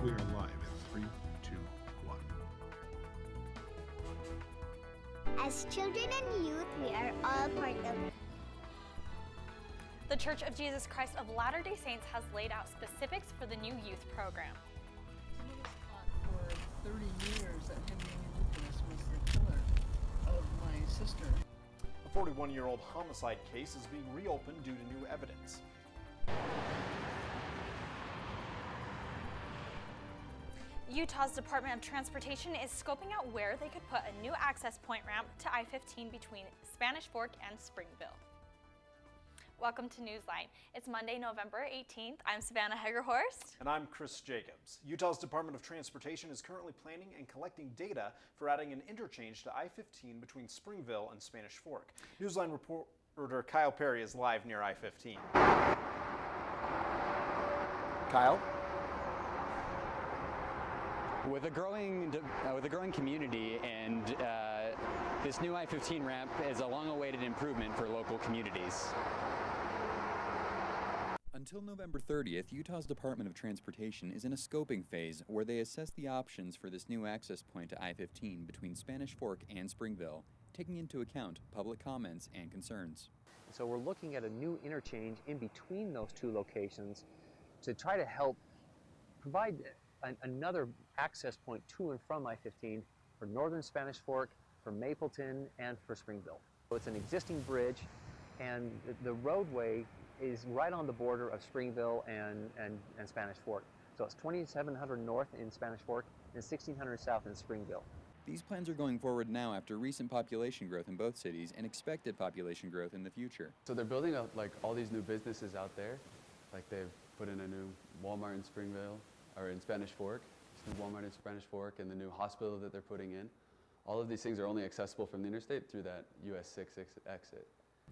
We are live in 3, 2, 1. As children and youth, we are all part of it. The Church of Jesus Christ of Latter-day Saints has laid out specifics for the new youth program. Some of us thought for 30 years that Henry Lucas was the killer of my sister. A 41-year-old homicide case is being reopened due to new evidence. Utah's Department of Transportation is scoping out where they could put a new access point ramp to I-15 between Spanish Fork and Springville. Welcome to NewsLine. It's Monday, November 18th. I'm Savannah Hegerhorst. And I'm Chris Jacobs. Utah's Department of Transportation is currently planning and collecting data for adding an interchange to I-15 between Springville and Spanish Fork. NewsLine reporter Kyle Perry is live near I-15. Kyle? With a growing community and this new I-15 ramp is a long-awaited improvement for local communities. Until November 30th, Utah's Department of Transportation is in a scoping phase where they assess the options for this new access point to I-15 between Spanish Fork and Springville, taking into account public comments and concerns. So we're looking at a new interchange in between those two locations to try to help provide another access point to and from I-15 for northern Spanish Fork, for Mapleton, and for Springville. So it's an existing bridge, and the roadway is right on the border of Springville and Spanish Fork. So it's 2,700 north in Spanish Fork and 1,600 south in Springville. These plans are going forward now after recent population growth in both cities and expected population growth in the future. So they're building up like all these new businesses out there. Like they've put in a new Walmart in Springville, or in Spanish Fork, new Walmart in Spanish Fork, and the new hospital that they're putting in. All of these things are only accessible from the interstate through that US 6 exit.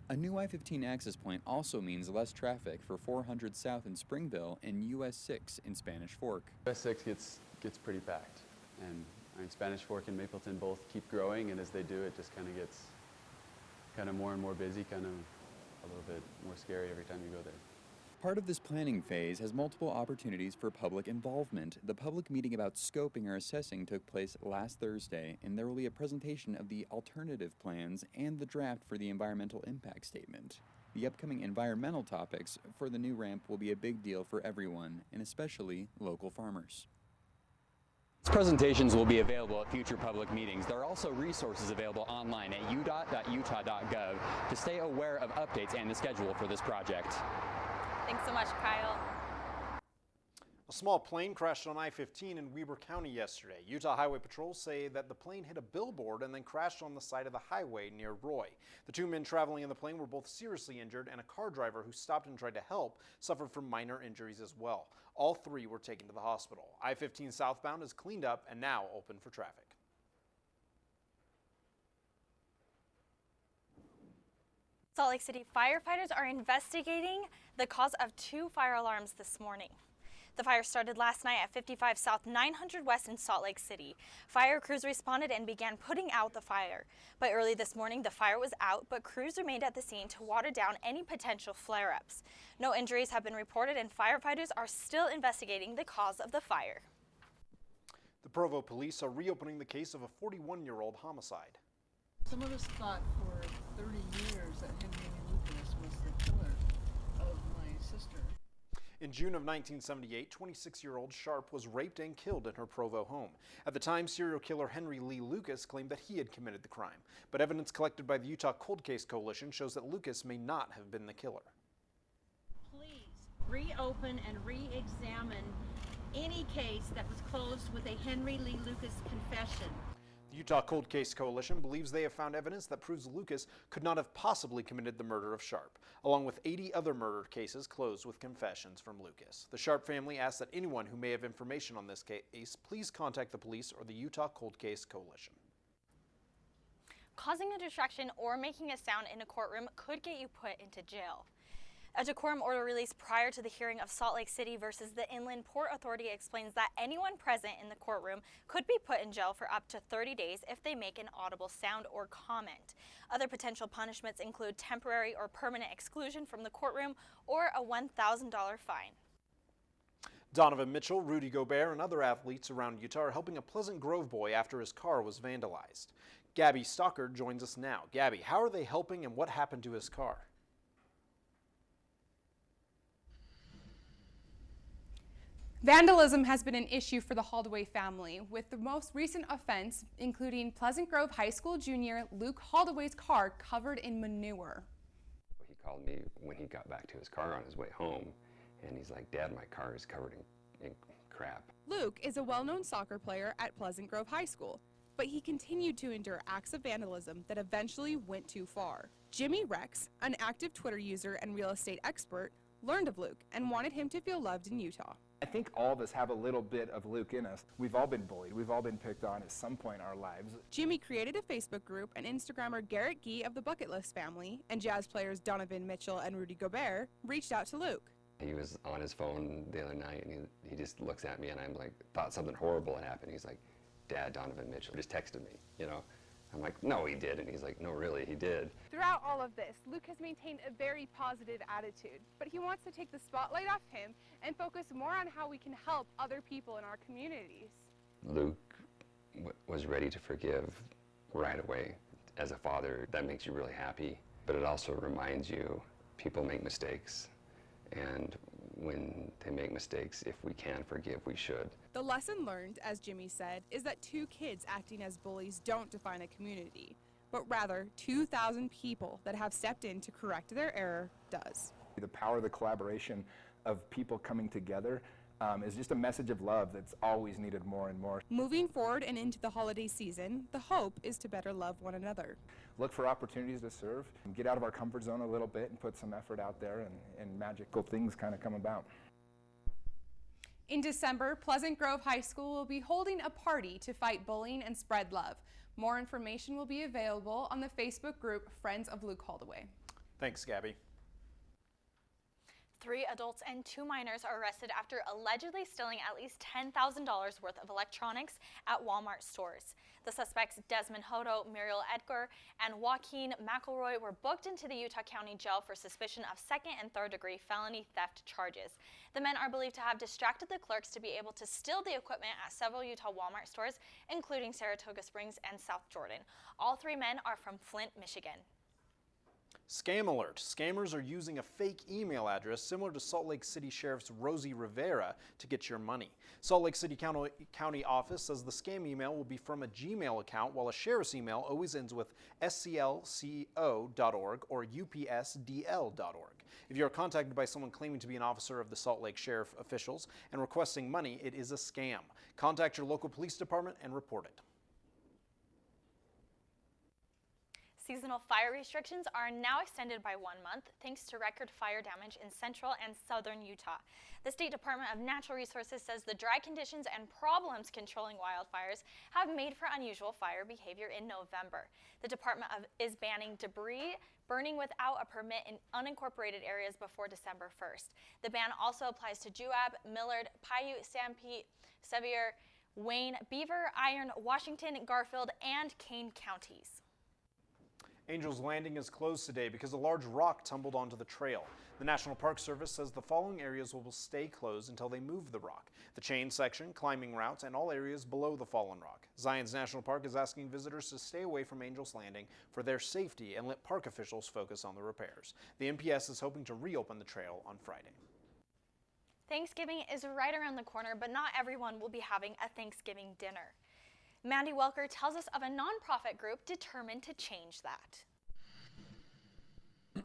A new I-15 access point also means less traffic for 400 South in Springville and US 6 in Spanish Fork. US 6 gets pretty packed, and I mean, Spanish Fork and Mapleton both keep growing, and as they do, it just kind of gets more and more busy, kind of a little bit more scary every time you go there. Part of this planning phase has multiple opportunities for public involvement. The public meeting about scoping or assessing took place last Thursday, and there will be a presentation of the alternative plans and the draft for the environmental impact statement. The upcoming environmental topics for the new ramp will be a big deal for everyone, and especially local farmers. These presentations will be available at future public meetings. There are also resources available online at udot.utah.gov to stay aware of updates and the schedule for this project. Thanks so much, Kyle. A small plane crashed on I-15 in Weber County yesterday. Utah Highway Patrol say that the plane hit a billboard and then crashed on the side of the highway near Roy. The two men traveling in the plane were both seriously injured, and a car driver who stopped and tried to help suffered from minor injuries as well. All three were taken to the hospital. I-15 southbound is cleaned up and now open for traffic. Salt Lake City firefighters are investigating the cause of two fire alarms this morning. The fire started last night at 55 South 900 West in Salt Lake City. Fire crews responded and began putting out the fire. By early this morning, the fire was out, but crews remained at the scene to water down any potential flare-ups. No injuries have been reported, and firefighters are still investigating the cause of the fire. The Provo police are reopening the case of a 41-year-old homicide. Some of us thought for 30 years that Henry Lucas was the killer of my sister. In June of 1978, 26-year-old Sharp was raped and killed in her Provo home. At the time, serial killer Henry Lee Lucas claimed that he had committed the crime. But evidence collected by the Utah Cold Case Coalition shows that Lucas may not have been the killer. Please reopen and re-examine any case that was closed with a Henry Lee Lucas confession. The Utah Cold Case Coalition believes they have found evidence that proves Lucas could not have possibly committed the murder of Sharp, along with 80 other murder cases closed with confessions from Lucas. The Sharp family asks that anyone who may have information on this case please contact the police or the Utah Cold Case Coalition. Causing a distraction or making a sound in a courtroom could get you put into jail. A decorum order released prior to the hearing of Salt Lake City versus the Inland Port Authority explains that anyone present in the courtroom could be put in jail for up to 30 days if they make an audible sound or comment. Other potential punishments include temporary or permanent exclusion from the courtroom or a $1,000 fine. Donovan Mitchell, Rudy Gobert, and other athletes around Utah are helping a Pleasant Grove boy after his car was vandalized. Gabby Stockard joins us now. Gabby, how are they helping and what happened to his car? Vandalism has been an issue for the Holdaway family, with the most recent offense including Pleasant Grove High School junior Luke Holdaway's car covered in manure. He called me when he got back to his car on his way home, and he's like, "Dad, my car is covered in crap." Luke is a well-known soccer player at Pleasant Grove High School, but he continued to endure acts of vandalism that eventually went too far. Jimmy Rex, an active Twitter user and real estate expert, learned of Luke and wanted him to feel loved in Utah. I think all of us have a little bit of Luke in us. We've all been bullied. We've all been picked on at some point in our lives. Jimmy created a Facebook group, and Instagrammer Garrett Gee of the Bucket List family and Jazz players Donovan Mitchell and Rudy Gobert reached out to Luke. He was on his phone the other night, and he just looks at me, and I'm like, thought something horrible had happened. He's like, "Dad, Donovan Mitchell just texted me, you know." I'm like, "No, he did." And he's like, "No, really, he did." Throughout all of this, Luke has maintained a very positive attitude, but he wants to take the spotlight off him and focus more on how we can help other people in our communities. Luke was ready to forgive right away. As a father, that makes you really happy, but it also reminds you people make mistakes, and when they make mistakes, if we can forgive, we should. The lesson learned, as Jimmy said, is that 2 kids acting as bullies don't define a community, but rather 2,000 people that have stepped in to correct their error does. The power of the collaboration of people coming together is just a message of love that's always needed more and more. Moving forward and into the holiday season, the hope is to better love one another. Look for opportunities to serve, and get out of our comfort zone a little bit and put some effort out there, and magical things kind of come about. In December, Pleasant Grove High School will be holding a party to fight bullying and spread love. More information will be available on the Facebook group Friends of Luke Holdaway. Thanks, Gabby. 3 adults and 2 minors are arrested after allegedly stealing at least $10,000 worth of electronics at Walmart stores. The suspects Desmond Hodo, Muriel Edgar, and Joaquin McElroy were booked into the Utah County Jail for suspicion of 2nd and 3rd degree felony theft charges. The men are believed to have distracted the clerks to be able to steal the equipment at several Utah Walmart stores, including Saratoga Springs and South Jordan. All 3 men are from Flint, Michigan. Scam alert. Scammers are using a fake email address similar to Salt Lake City Sheriff's Rosie Rivera to get your money. Salt Lake City County office says the scam email will be from a Gmail account, while a sheriff's email always ends with sclco.org or upsdl.org. If you are contacted by someone claiming to be an officer of the Salt Lake Sheriff officials and requesting money, it is a scam. Contact your local police department and report it. Seasonal fire restrictions are now extended by 1 month thanks to record fire damage in central and southern Utah. The State Department of Natural Resources says the dry conditions and problems controlling wildfires have made for unusual fire behavior in November. The department is banning debris burning without a permit in unincorporated areas before December 1st. The ban also applies to Juab, Millard, Paiute, Sanpete, Sevier, Wayne, Beaver, Iron, Washington, Garfield, and Kane counties. Angels Landing is closed today because a large rock tumbled onto the trail. The National Park Service says the following areas will stay closed until they move the rock: the chain section, climbing routes, and all areas below the fallen rock. Zions National Park is asking visitors to stay away from Angels Landing for their safety and let park officials focus on the repairs. The NPS is hoping to reopen the trail on Friday. Thanksgiving is right around the corner, but not everyone will be having a Thanksgiving dinner. Mandy Welker tells us of a nonprofit group determined to change that.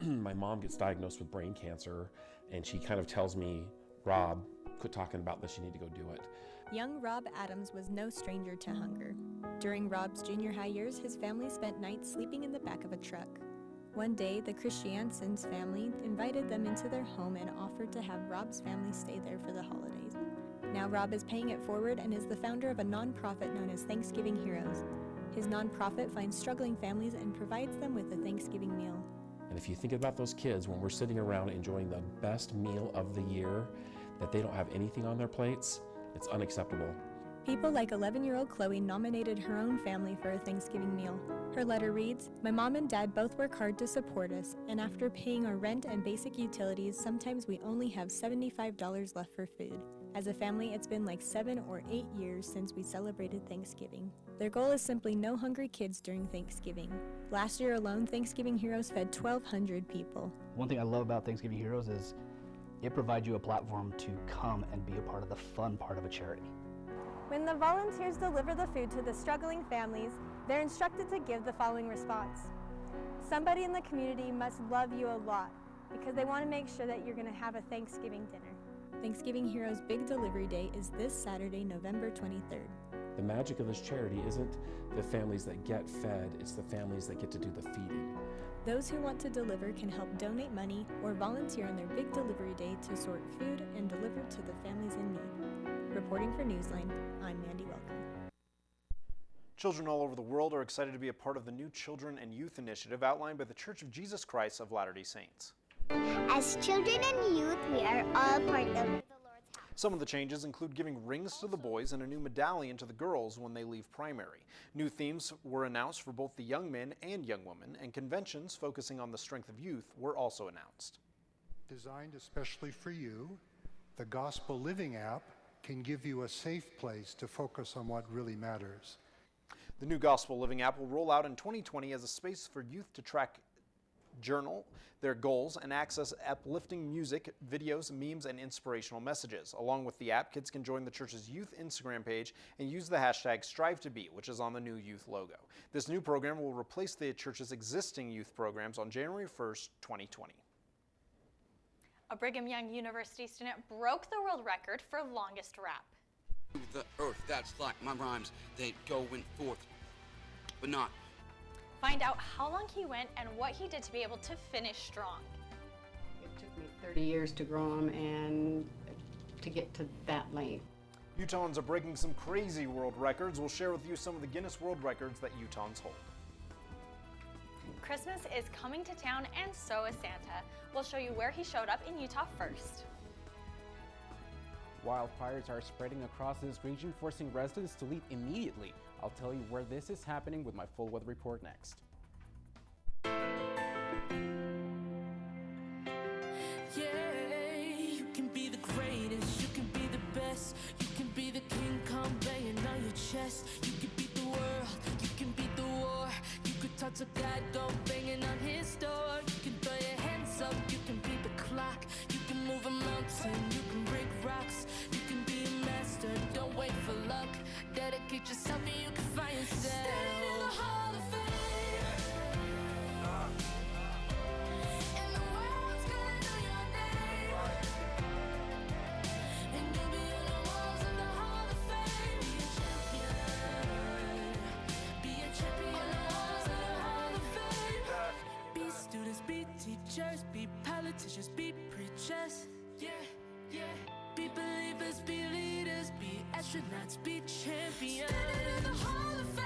My mom gets diagnosed with brain cancer, and she kind of tells me, "Rob, quit talking about this, you need to go do it." Young Rob Adams was no stranger to hunger. During Rob's junior high years, his family spent nights sleeping in the back of a truck. One day, the Christiansens family invited them into their home and offered to have Rob's family stay there for the holidays. Now Rob is paying it forward and is the founder of a nonprofit known as Thanksgiving Heroes. His nonprofit finds struggling families and provides them with a Thanksgiving meal. And if you think about those kids, when we're sitting around enjoying the best meal of the year, that they don't have anything on their plates, it's unacceptable. People like 11-year-old Chloe nominated her own family for a Thanksgiving meal. Her letter reads, "My mom and dad both work hard to support us, and after paying our rent and basic utilities, sometimes we only have $75 left for food. As a family, it's been like 7 or 8 years since we celebrated Thanksgiving." Their goal is simply no hungry kids during Thanksgiving. Last year alone, Thanksgiving Heroes fed 1,200 people. One thing I love about Thanksgiving Heroes is it provides you a platform to come and be a part of the fun part of a charity. When the volunteers deliver the food to the struggling families, they're instructed to give the following response. Somebody in the community must love you a lot because they want to make sure that you're going to have a Thanksgiving dinner. Thanksgiving Heroes' Big Delivery Day is this Saturday, November 23rd. The magic of this charity isn't the families that get fed, it's the families that get to do the feeding. Those who want to deliver can help donate money or volunteer on their Big Delivery Day to sort food and deliver to the families in need. Reporting for NewsLine, I'm Mandy Welker. Children all over the world are excited to be a part of the new Children and Youth Initiative outlined by the Church of Jesus Christ of Latter-day Saints. As children and youth, we are all part of the Lord's house. Some of the changes include giving rings to the boys and a new medallion to the girls when they leave primary. New themes were announced for both the young men and young women, and conventions focusing on the strength of youth were also announced. Designed especially for you, the Gospel Living app can give you a safe place to focus on what really matters. The new Gospel Living app will roll out in 2020 as a space for youth to track, journal their goals, and access uplifting music, videos, memes, and inspirational messages. Along with the app, kids can join the church's youth Instagram page and use the hashtag #StriveToBe, which is on the new youth logo. This new program will replace the church's existing youth programs on January 1st, 2020. A Brigham Young University student broke the world record for longest rap. The earth, that's like my rhymes, they go and forth, but not. Find out how long he went and what he did to be able to finish strong. It took me 30 years to grow them and to get to that length. Utahns are breaking some crazy world records. We'll share with you some of the Guinness World Records that Utahns hold. Christmas is coming to town, and so is Santa. We'll show you where he showed up in Utah first. Wildfires are spreading across this region, forcing residents to leave immediately. I'll tell you where this is happening with my full weather report next. Yeah, you can be the greatest, you can be the best, you can be the king, come banging on your chest. You can beat the world, you can beat the war, you could talk to God, go banging on his door. You can throw your hands up, you can beat the clock, you can move a mountain, you can break rocks, you can be a master, don't wait for luck. Dedicate yourself and you can find yourself. Stand in the Hall of Fame, and the world's gonna know your name, and you'll be on the walls of the Hall of Fame. Be a champion on the walls of the Hall of Fame. Be students, be teachers, be politicians, be preachers. Yeah, yeah. Be believers, be leaders, be astronauts, be champions. Standing in the Hall of Fame.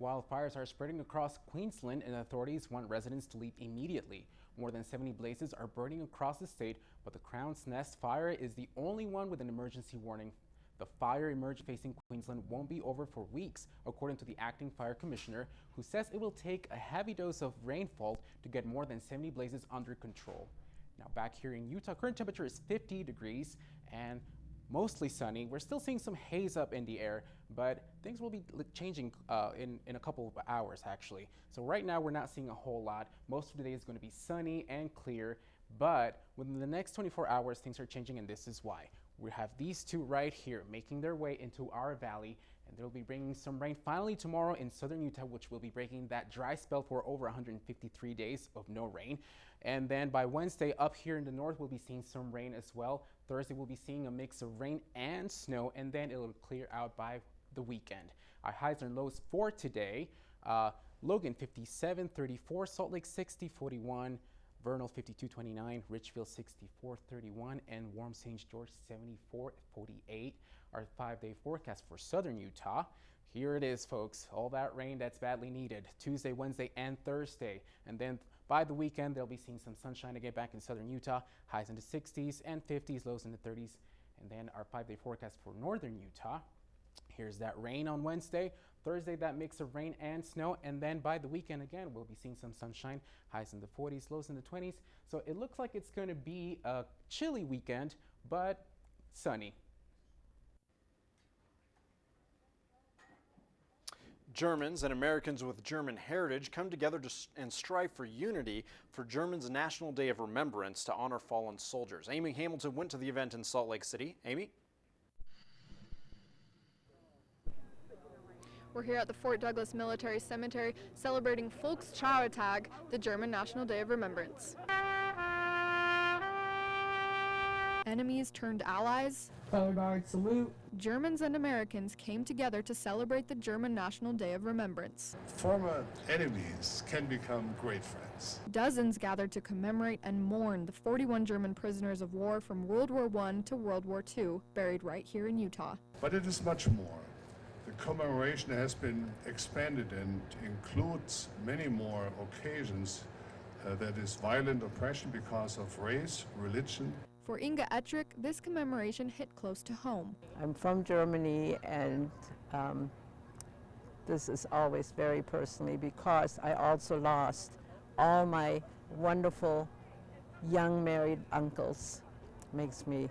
Wildfires are spreading across Queensland, and authorities want residents to leave immediately. More than 70 blazes are burning across the state, but the Crown's Nest fire is the only one with an emergency warning. The fire emerging facing Queensland won't be over for weeks, according to the acting fire commissioner, who says it will take a heavy dose of rainfall to get more than 70 blazes under control. Now back here in Utah, current temperature is 50 degrees and mostly sunny. We're still seeing some haze up in the air, but things will be changing in a couple of hours actually. So right now we're not seeing a whole lot. Most of the day is going to be sunny and clear, but within the next 24 hours things are changing, and this is why. We have these two right here making their way into our valley, and they'll be bringing some rain finally tomorrow in southern Utah, which will be breaking that dry spell for over 153 days of no rain. And then by Wednesday, up here in the north, we'll be seeing some rain as well. Thursday, we'll be seeing a mix of rain and snow, and then it'll clear out by the weekend. Our highs and lows for today, Logan 57, 34, Salt Lake 60, 41, Vernal 52-29, Richfield 64-31, and Warm St. George 74-48. Our 5-day forecast for southern Utah. Here it is, folks. All that rain that's badly needed. Tuesday, Wednesday, and Thursday. And then by the weekend, they'll be seeing some sunshine again back in southern Utah. Highs in the 60s and 50s, lows in the 30s. And then our 5-day forecast for northern Utah. Here's that rain on Wednesday. Thursday, that mix of rain and snow. And then by the weekend, again, we'll be seeing some sunshine. Highs in the 40s, lows in the 20s. So it looks like it's going to be a chilly weekend, but sunny. Germans and Americans with German heritage come together and strive for unity for Germans' National Day of Remembrance to honor fallen soldiers. Amy Hamilton went to the event in Salt Lake City. Amy? We're here at the Fort Douglas Military Cemetery celebrating Volkstrauertag, the German National Day of Remembrance. Enemies turned allies. Color guard salute. Germans and Americans came together to celebrate the German National Day of Remembrance. Former enemies can become great friends. Dozens gathered to commemorate and mourn the 41 German prisoners of war from World War I to World War II, buried right here in Utah. But it is much more. The commemoration has been expanded and includes many more occasions that is violent oppression because of race, religion. For Inga Ettrick, this commemoration hit close to home. I'm from Germany, and this is always very personally because I also lost all my wonderful young married uncles. Makes me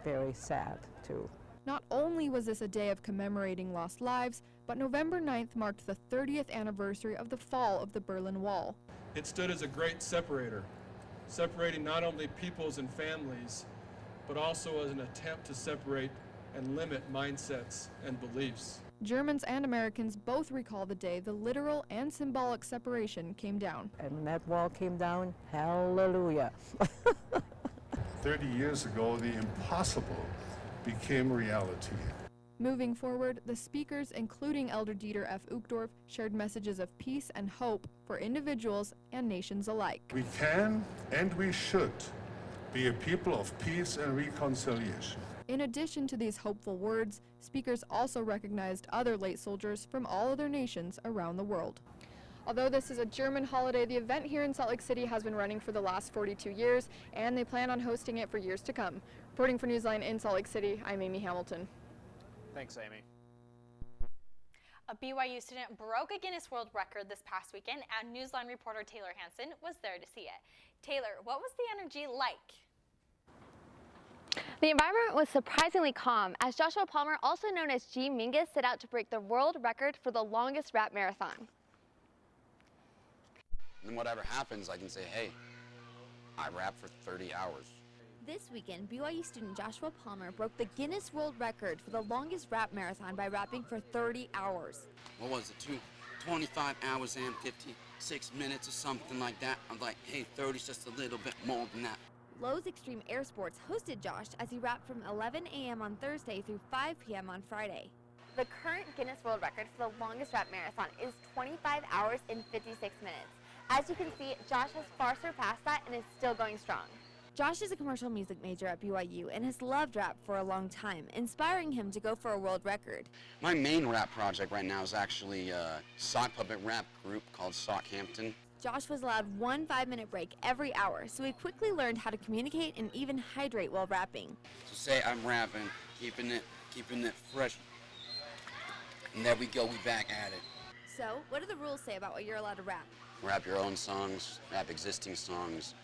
very sad too. Not only was this a day of commemorating lost lives, but November 9th marked the 30th anniversary of the fall of the Berlin Wall. It stood as a great separator, separating not only peoples and families, but also as an attempt to separate and limit mindsets and beliefs. Germans and Americans both recall the day the literal and symbolic separation came down. And when that wall came down, hallelujah. 30 years ago, the impossible became reality. Moving forward, the speakers, including Elder Dieter F. Uchtdorf, shared messages of peace and hope for individuals and nations alike. We can and we should be a people of peace and reconciliation. In addition to these hopeful words, speakers also recognized other late soldiers from all other nations around the world. Although this is a German holiday, the event here in Salt Lake City has been running for the last 42 years, and they plan on hosting it for years to come. Reporting for NewsLine in Salt Lake City, I'm Amy Hamilton. Thanks, Amy. A BYU student broke a Guinness World Record this past weekend, and NewsLine reporter Taylor Hansen was there to see it. Taylor, what was the energy like? The environment was surprisingly calm, as Joshua Palmer, also known as G. Mingus, set out to break the world record for the longest rap marathon. And whatever happens, I can say, hey, I rapped for 30 hours. This weekend, BYU student Joshua Palmer broke the Guinness World Record for the longest rap marathon by rapping for 30 hours. What was it, 25 hours and 56 minutes or something like that? I'm like, hey, 30's just a little bit more than that. Lowe's Extreme Air Sports hosted Josh as he rapped from 11 a.m. on Thursday through 5 p.m. on Friday. The current Guinness World Record for the longest rap marathon is 25 hours and 56 minutes. As you can see, Josh has far surpassed that and is still going strong. Josh is a commercial music major at BYU and has loved rap for a long time, inspiring him to go for a world record. My main rap project right now is actually a sock puppet rap group called Sockhampton. Josh was allowed one 5-minute break every hour, so he quickly learned how to communicate and even hydrate while rapping. So say I'm rapping, keeping it fresh. And there we go, we back at it. So, what do the rules say about what you're allowed to rap? Rap your own songs, rap existing songs,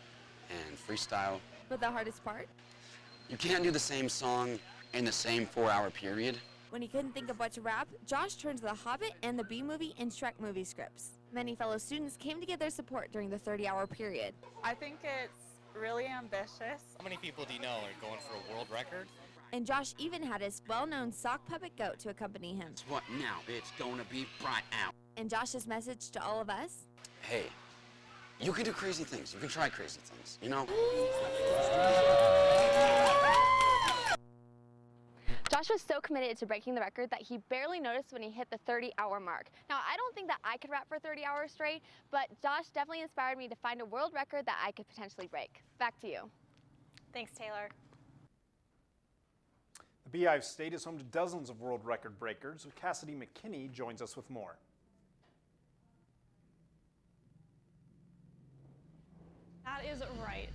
and freestyle. But the hardest part? You can't do the same song in the same 4-hour period. When he couldn't think of what to rap, Josh turned to The Hobbit and the B-movie and Shrek movie scripts. Many fellow students came to give their support during the 30-hour period. I think it's really ambitious. How many people do you know are going for a world record? And Josh even had his well-known sock puppet goat to accompany him. What now? It's gonna be bright out. And Josh's message to all of us? Hey, you can do crazy things. You can try crazy things, you know? Josh was so committed to breaking the record that he barely noticed when he hit the 30-hour mark. Now, I don't think that I could rap for 30 hours straight, but Josh definitely inspired me to find a world record that I could potentially break. Back to you. Thanks, Taylor. The Beehive State is home to dozens of world record breakers. Cassidy McKinney joins us with more. That is right.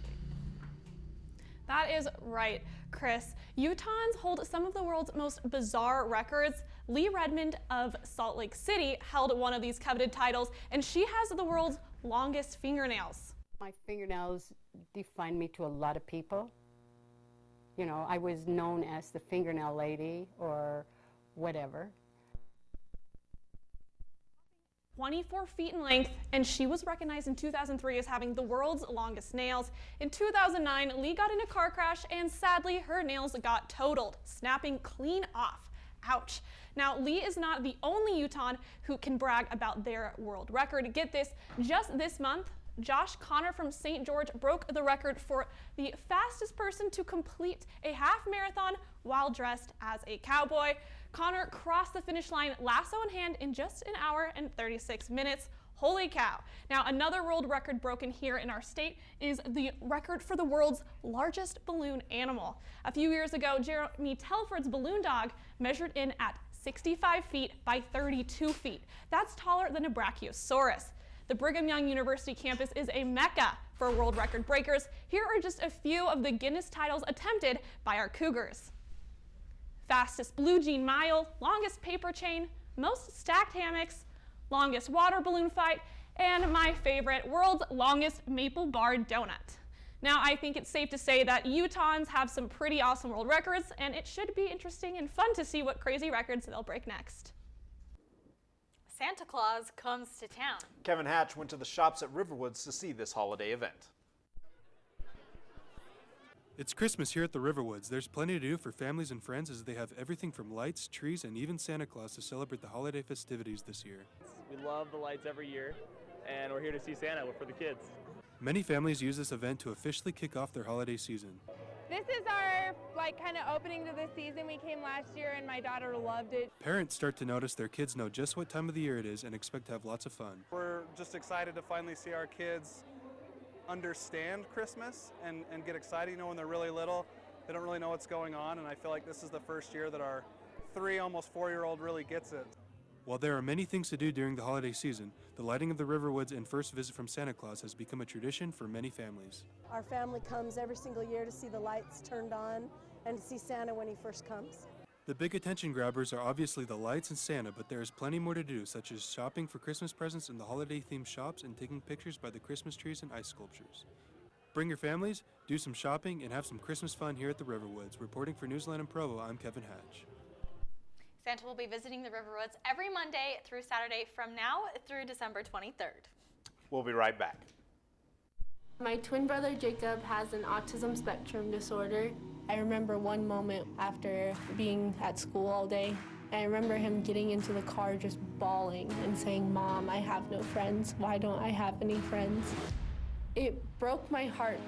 That is right, Chris. Utahns hold some of the world's most bizarre records. Lee Redmond of Salt Lake City held one of these coveted titles, and she has the world's longest fingernails. My fingernails define me to a lot of people. You know, I was known as the fingernail lady or whatever. 24 feet in length, and she was recognized in 2003 as having the world's longest nails. In 2009, Lee got in a car crash, and sadly, her nails got totaled, snapping clean off. Ouch. Now, Lee is not the only Utahn who can brag about their world record. Get this, just this month, Josh Connor from St. George broke the record for the fastest person to complete a half marathon while dressed as a cowboy. Connor crossed the finish line lasso in hand in just an hour and 36 minutes. Holy cow. Now, another world record broken here in our state is the record for the world's largest balloon animal. A few years ago, Jeremy Telford's balloon dog measured in at 65 feet by 32 feet. That's taller than a Brachiosaurus. The Brigham Young University campus is a mecca for world record breakers. Here are just a few of the Guinness titles attempted by our Cougars. Fastest blue jean mile, longest paper chain, most stacked hammocks, longest water balloon fight, and my favorite, world's longest maple bar donut. Now, I think it's safe to say that Utahns have some pretty awesome world records, and it should be interesting and fun to see what crazy records they'll break next. Santa Claus comes to town. Kevin Hatch went to the shops at Riverwoods to see this holiday event. It's Christmas here at the Riverwoods. There's plenty to do for families and friends as they have everything from lights, trees, and even Santa Claus to celebrate the holiday festivities this year. We love the lights every year, and we're here to see Santa for the kids. Many families use this event to officially kick off their holiday season. This is our kind of opening to the season. We came last year and my daughter loved it. Parents start to notice their kids know just what time of the year it is and expect to have lots of fun. We're just excited to finally see our kids understand Christmas and get excited. You know, when they're really little, they don't really know what's going on, and I feel like this is the first year that our 3, almost 4-year-old really gets it. While there are many things to do during the holiday season, the lighting of the Riverwoods and first visit from Santa Claus has become a tradition for many families. Our family comes every single year to see the lights turned on and to see Santa when he first comes. The big attention grabbers are obviously the lights and Santa, but there is plenty more to do, such as shopping for Christmas presents in the holiday-themed shops and taking pictures by the Christmas trees and ice sculptures. Bring your families, do some shopping, and have some Christmas fun here at the Riverwoods. Reporting for NewsLine in Provo, I'm Kevin Hatch. Santa will be visiting the Riverwoods every Monday through Saturday from now through December 23rd. We'll be right back. My twin brother Jacob has an autism spectrum disorder. I remember one moment after being at school all day, I remember him getting into the car just bawling and saying, "Mom, I have no friends. Why don't I have any friends?" It broke my heart.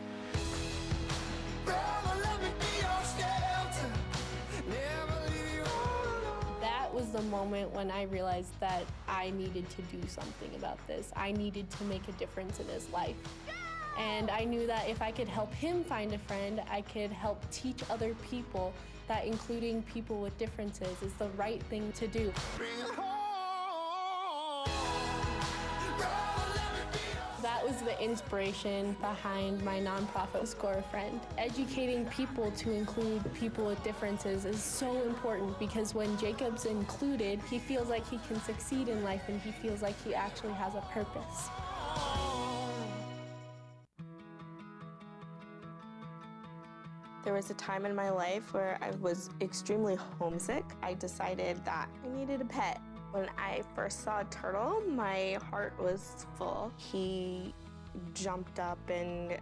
That was the moment when I realized that I needed to do something about this. I needed to make a difference in his life. And I knew that if I could help him find a friend, I could help teach other people that including people with differences is the right thing to do. That was the inspiration behind my nonprofit Score a Friend. Educating people to include people with differences is so important because when Jacob's included, he feels like he can succeed in life and he feels like he actually has a purpose. There was a time in my life where I was extremely homesick. I decided that I needed a pet. When I first saw a turtle, my heart was full. He jumped up and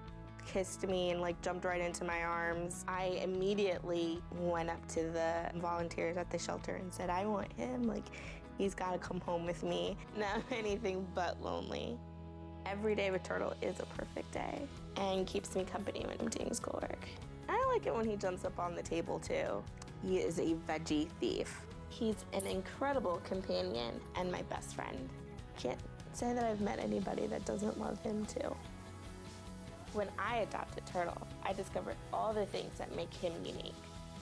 kissed me and jumped right into my arms. I immediately went up to the volunteers at the shelter and said, I want him. He's gotta come home with me. No, anything but lonely. Every day with Turtle is a perfect day and keeps me company when I'm doing schoolwork. I like it when he jumps up on the table too. He is a veggie thief. He's an incredible companion and my best friend. Can't say that I've met anybody that doesn't love him too. When I adopted Turtle, I discovered all the things that make him unique.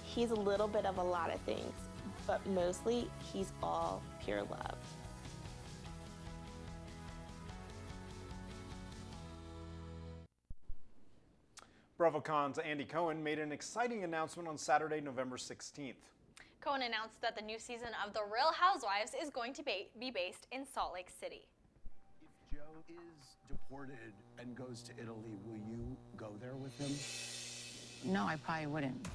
He's a little bit of a lot of things, but mostly he's all pure love. BravoCon's Andy Cohen made an exciting announcement on Saturday, November 16th. Cohen announced that the new season of The Real Housewives is going to be based in Salt Lake City. If Joe is deported and goes to Italy, will you go there with him? No, I probably wouldn't.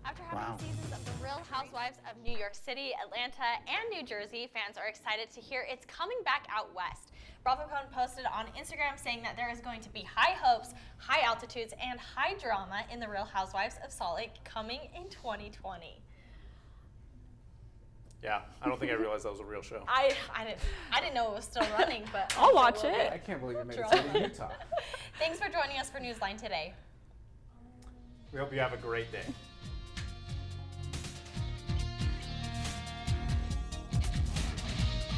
After having seasons of The Real Housewives of New York City, Atlanta, and New Jersey, fans are excited to hear it's coming back out west. BravoCon posted on Instagram saying that there is going to be high hopes, high altitudes, and high drama in The Real Housewives of Salt Lake coming in 2020. Yeah, I don't think I realized that was a real show. I didn't know it was still running, but I'll watch it. I can't believe it made it to Utah. Thanks for joining us for Newsline today. We hope you have a great day.